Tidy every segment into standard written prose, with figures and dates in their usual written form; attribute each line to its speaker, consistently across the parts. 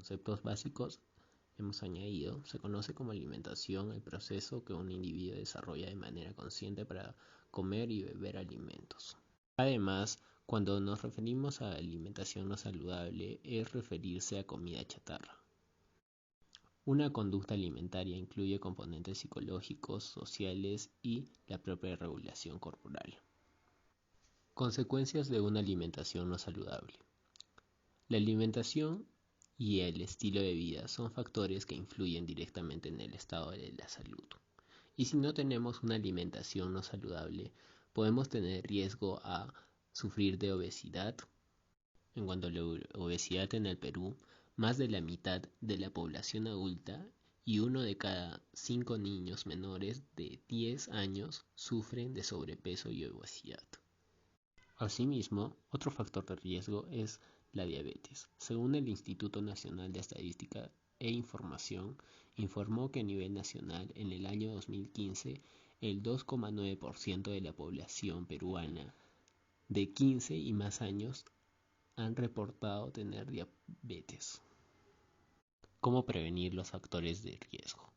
Speaker 1: conceptos básicos hemos añadido, se conoce como alimentación el proceso que un individuo desarrolla de manera consciente para comer y beber alimentos. Además, cuando nos referimos a alimentación no saludable, es referirse a comida chatarra. Una conducta alimentaria incluye componentes psicológicos, sociales y la propia regulación corporal. Consecuencias de una alimentación no saludable. La alimentación y el estilo de vida son factores que influyen directamente en el estado de la salud. Y si no tenemos una alimentación no saludable, podemos tener riesgo a sufrir de obesidad. En cuanto a la obesidad en el Perú, más de la mitad de la población adulta y 1 de cada 5 niños menores de 10 años sufren de sobrepeso y obesidad. Asimismo, otro factor de riesgo es la diabetes. Según el Instituto Nacional de Estadística e Información, informó que a nivel nacional en el año 2015 el 2,9% de la población peruana de 15 y más años han reportado tener diabetes. ¿Cómo prevenir los factores de riesgo?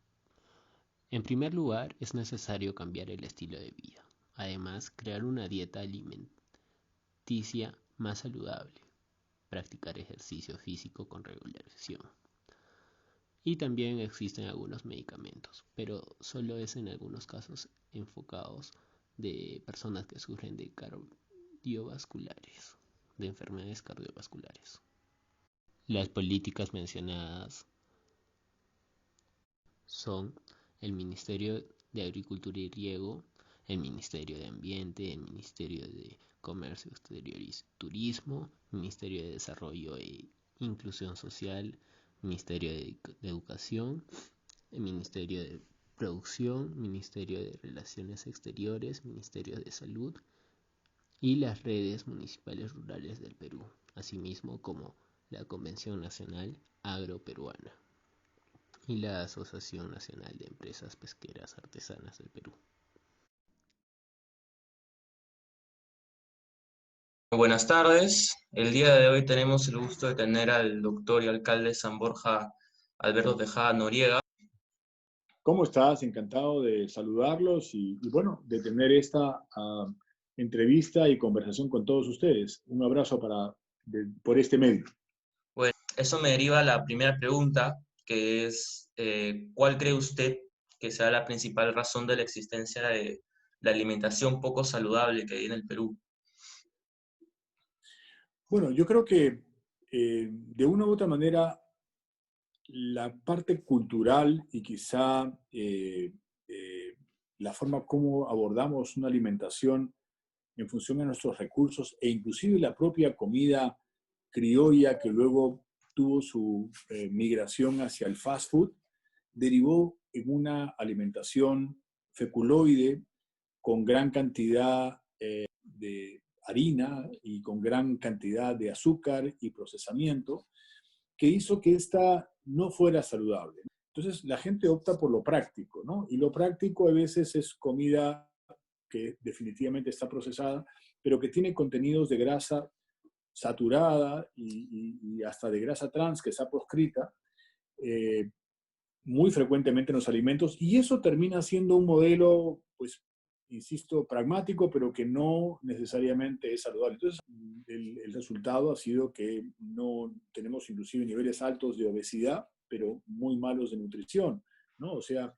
Speaker 1: En primer lugar, es necesario cambiar el estilo de vida. Además, crear una dieta alimenticia más saludable. Practicar ejercicio físico con regulación. Y también existen algunos medicamentos, pero solo es en algunos casos enfocados de personas que sufren de cardiovasculares, de enfermedades cardiovasculares. Las políticas mencionadas son el Ministerio de Agricultura y Riego, el Ministerio de Ambiente, el Ministerio de Comercio Exterior y Turismo, Ministerio de Desarrollo e Inclusión Social, Ministerio de Educación, el Ministerio de Producción, Ministerio de Relaciones Exteriores, Ministerio de Salud y las redes municipales rurales del Perú, asimismo como la Convención Nacional Agroperuana y la Asociación Nacional de Empresas Pesqueras Artesanas del Perú.
Speaker 2: Buenas tardes. El día de hoy tenemos el gusto de tener al doctor y alcalde San Borja, Alberto Tejada Noriega.
Speaker 3: ¿Cómo estás? Encantado de saludarlos y bueno, de tener esta entrevista y conversación con todos ustedes. Un abrazo por este medio.
Speaker 2: Bueno, eso me deriva a la primera pregunta, que es, ¿cuál cree usted que sea la principal razón de la existencia de la alimentación poco saludable que hay en el Perú?
Speaker 3: Bueno, yo creo que de una u otra manera la parte cultural y quizá la forma como abordamos una alimentación en función de nuestros recursos e inclusive la propia comida criolla que luego tuvo su migración hacia el fast food, derivó en una alimentación feculoide con gran cantidad de harina y con gran cantidad de azúcar y procesamiento, que hizo que esta no fuera saludable. Entonces la gente opta por lo práctico, ¿no? Y lo práctico a veces es comida que definitivamente está procesada, pero que tiene contenidos de grasa saturada y hasta de grasa trans que está proscrita muy frecuentemente en los alimentos, y eso termina siendo un modelo, pues, insisto, pragmático, pero que no necesariamente es saludable. Entonces, el resultado ha sido que no tenemos inclusive niveles altos de obesidad, pero muy malos de nutrición, ¿no? O sea,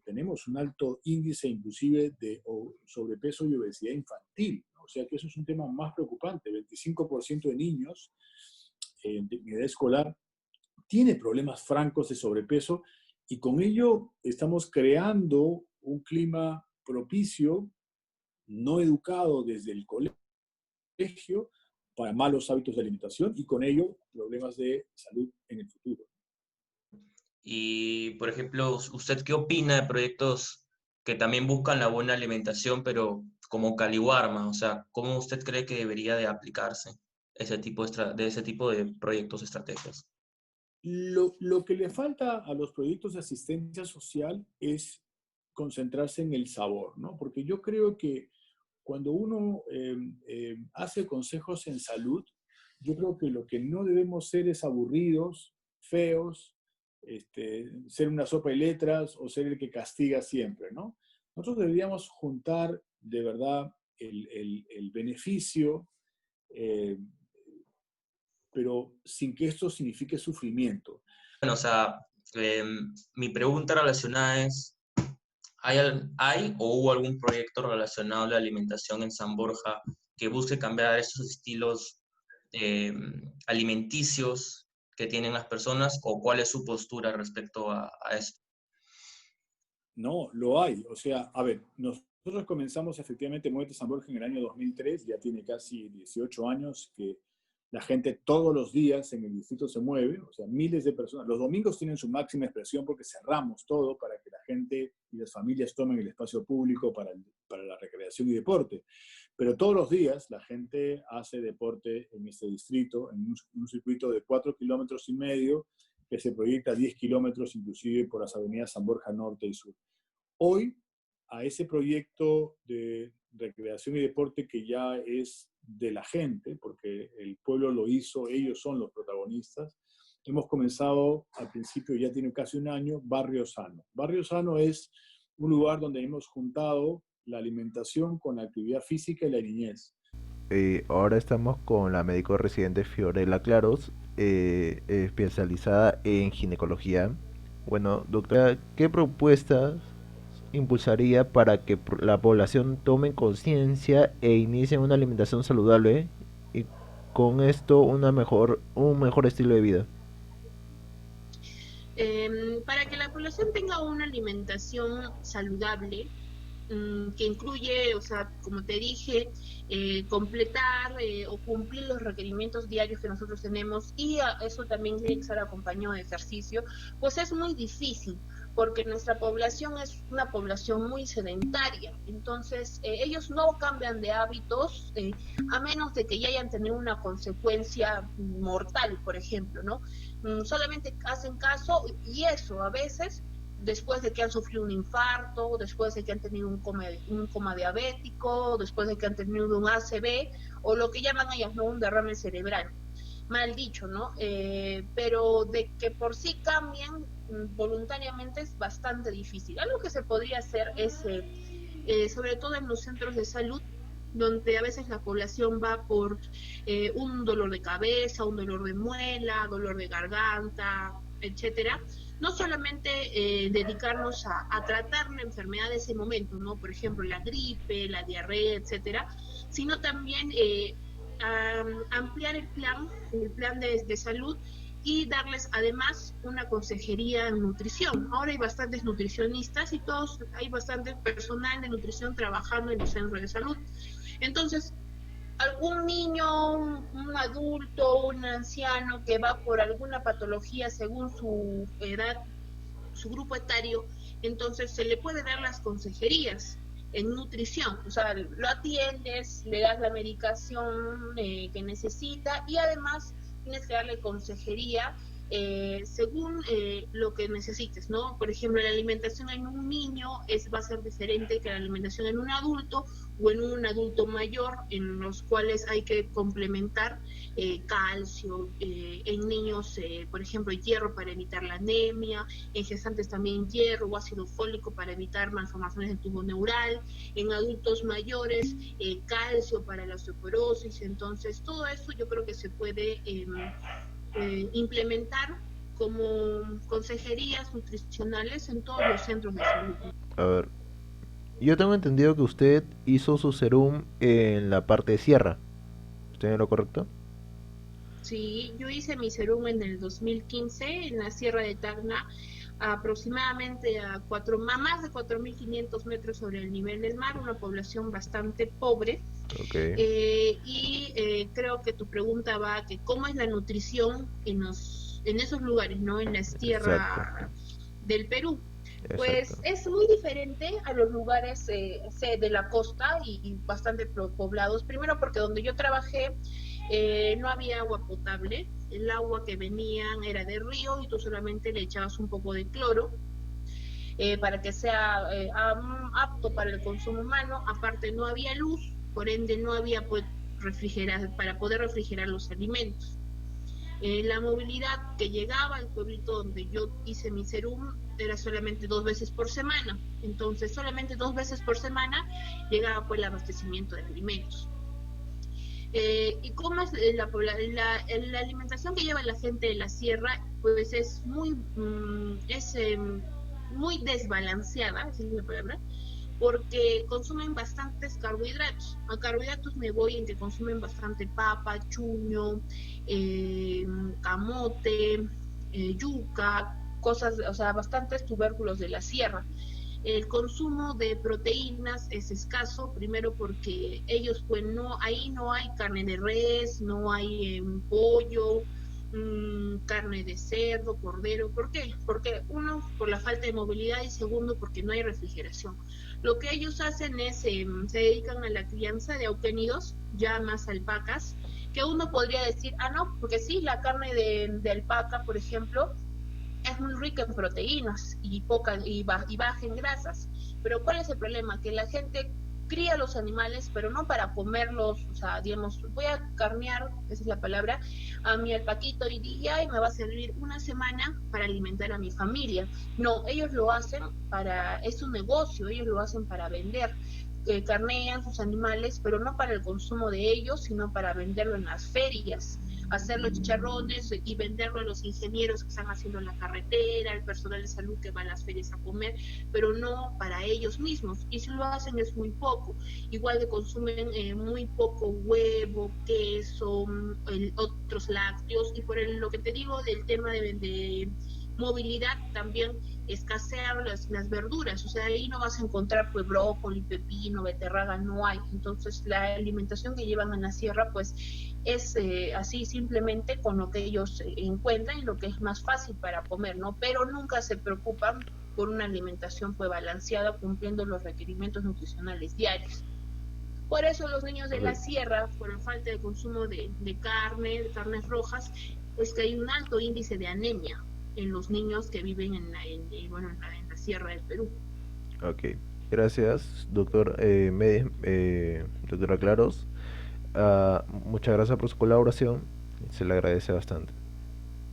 Speaker 3: tenemos un alto índice inclusive de sobrepeso y obesidad infantil, ¿no? O sea que eso es un tema más preocupante. 25% de niños en edad escolar tiene problemas francos de sobrepeso y con ello estamos creando un clima propicio, no educado desde el colegio, para malos hábitos de alimentación y con ello problemas de salud en el futuro.
Speaker 2: Y, por ejemplo, ¿usted qué opina de proyectos que también buscan la buena alimentación, pero como Caliwarma? O sea, ¿cómo usted cree que debería de aplicarse ese tipo de proyectos, estrategias?
Speaker 3: Lo que le falta a los proyectos de asistencia social es concentrarse en el sabor, ¿no? Porque yo creo que cuando uno hace consejos en salud, yo creo que lo que no debemos ser es aburridos, feos, ser una sopa de letras o ser el que castiga siempre, ¿no? Nosotros deberíamos juntar de verdad el beneficio, eh, pero sin que esto signifique sufrimiento.
Speaker 2: Bueno, o sea, mi pregunta relacionada es, ¿hay o hubo algún proyecto relacionado a la alimentación en San Borja que busque cambiar esos estilos alimenticios que tienen las personas, o cuál es su postura respecto a esto?
Speaker 3: No, lo hay. O sea, a ver, nosotros comenzamos efectivamente Muévete San Borja en el año 2003, ya tiene casi 18 años que la gente todos los días en el distrito se mueve, o sea, miles de personas. Los domingos tienen su máxima expresión porque cerramos todo para que la gente y las familias tomen el espacio público para la recreación y deporte. Pero todos los días la gente hace deporte en este distrito, en un circuito de 4,5 kilómetros que se proyecta 10 kilómetros inclusive por las avenidas San Borja Norte y Sur. Hoy, a ese proyecto de recreación y deporte que ya es de la gente, porque el pueblo lo hizo, ellos son los protagonistas, hemos comenzado al principio, ya tiene casi un año, Barrio Sano. Barrio Sano es un lugar donde hemos juntado la alimentación con la actividad física y la niñez.
Speaker 4: Ahora estamos con la médico residente Fiorella Claros, especializada en ginecología. Bueno, doctora, ¿qué propuestas impulsaría para que la población tome conciencia e inicie una alimentación saludable y con esto un mejor estilo de vida?
Speaker 5: Para que la población tenga una alimentación saludable, que incluye, o sea, como te dije, completar o cumplir los requerimientos diarios que nosotros tenemos, y a eso también tiene que estar acompañado de ejercicio, pues es muy difícil, porque nuestra población es una población muy sedentaria. Entonces ellos no cambian de hábitos a menos de que ya hayan tenido una consecuencia mortal, por ejemplo, ¿no? Solamente hacen caso, y eso a veces después de que han sufrido un infarto, después de que han tenido un coma diabético, después de que han tenido un ACV, o lo que llaman ellas, ¿no?, un derrame cerebral. Mal dicho, ¿no? Pero de que por sí cambien voluntariamente es bastante difícil. Algo que se podría hacer es, sobre todo en los centros de salud, donde a veces la población va por un dolor de cabeza, un dolor de muela, dolor de garganta, etcétera, no solamente dedicarnos a tratar la enfermedad de ese momento, ¿no? Por ejemplo, la gripe, la diarrea, etcétera, sino también ampliar el plan de salud, y darles además una consejería en nutrición. Ahora hay bastantes nutricionistas y hay bastante personal de nutrición trabajando en los centros de salud. Entonces, algún niño, un adulto, un anciano que va por alguna patología según su edad, su grupo etario, entonces se le puede dar las consejerías en nutrición. O sea, lo atiendes, le das la medicación que necesita, y además tienes que darle consejería según lo que necesites, ¿no? Por ejemplo, la alimentación en un niño va a ser diferente que la alimentación en un adulto o en un adulto mayor, en los cuales hay que complementar calcio, en niños, por ejemplo, hierro para evitar la anemia, en gestantes también hierro o ácido fólico para evitar malformaciones del tubo neural, en adultos mayores calcio para la osteoporosis. Entonces, todo eso yo creo que se puede implementar como consejerías nutricionales en todos los centros de salud.
Speaker 4: A ver, yo tengo entendido que usted hizo su serum en la parte de sierra. ¿Estoy en lo correcto?
Speaker 5: Sí, yo hice mi serum en el 2015 en la Sierra de Tacna, aproximadamente a más de 4.500 metros sobre el nivel del mar, una población bastante pobre.
Speaker 4: Okay.
Speaker 5: Creo que tu pregunta va a que cómo es la nutrición en esos lugares, ¿no? En las tierras del Perú. Exacto. Pues es muy diferente a los lugares de la costa y bastante poblados. Primero porque donde yo trabajé no había agua potable. El agua que venían era de río y tú solamente le echabas un poco de cloro para que sea apto para el consumo humano. Aparte no había luz, por ende no había para poder refrigerar los alimentos. La movilidad que llegaba al pueblito donde yo hice mi serum era solamente 2 veces por semana. Entonces, solamente 2 veces por semana llegaba pues el abastecimiento de alimentos. ¿Y cómo es la alimentación que lleva la gente de la sierra? Pues es muy desbalanceada, esa es la palabra, porque consumen bastantes carbohidratos. A carbohidratos me voy en que consumen bastante papa, chuño, camote, yuca, cosas, o sea, bastantes tubérculos de la sierra. El consumo de proteínas es escaso, primero porque ellos pues no, ahí no hay carne de res, no hay pollo, carne de cerdo, cordero. ¿Por qué? Porque uno, por la falta de movilidad, y segundo, porque no hay refrigeración. Lo que ellos hacen es, se dedican a la crianza de auquénidos, ya más alpacas, que uno podría decir, ah, no, porque sí, la carne de alpaca, por ejemplo, es muy rica en proteínas y baja en grasas. Pero ¿cuál es el problema? Que la gente cría los animales, pero no para comerlos, o sea, digamos, voy a carnear, esa es la palabra, a mi alpaquito hoy día y me va a servir una semana para alimentar a mi familia. No, ellos lo hacen es un negocio, ellos lo hacen para vender. Carnean sus animales, pero no para el consumo de ellos, sino para venderlo en las ferias, hacer los chicharrones y venderlo a los ingenieros que están haciendo la carretera, al personal de salud que va a las ferias a comer, pero no para ellos mismos. Y si lo hacen es muy poco. Igual que consumen muy poco huevo, queso, otros lácteos, y por lo que te digo del tema de movilidad también escasean las verduras, o sea, ahí no vas a encontrar pues brócoli, pepino, beterraga, no hay. Entonces la alimentación que llevan en la sierra pues es así simplemente con lo que ellos encuentran y lo que es más fácil para comer, ¿no? Pero nunca se preocupan por una alimentación pues balanceada, cumpliendo los requerimientos nutricionales diarios. Por eso los niños de la
Speaker 4: Ok.
Speaker 5: sierra, por la falta de consumo de carne, de carnes rojas, es que hay un alto índice de anemia en los niños que viven en la sierra del Perú.
Speaker 4: Ok. Gracias, doctor, doctora Claros. Muchas gracias por su colaboración. Se le agradece bastante.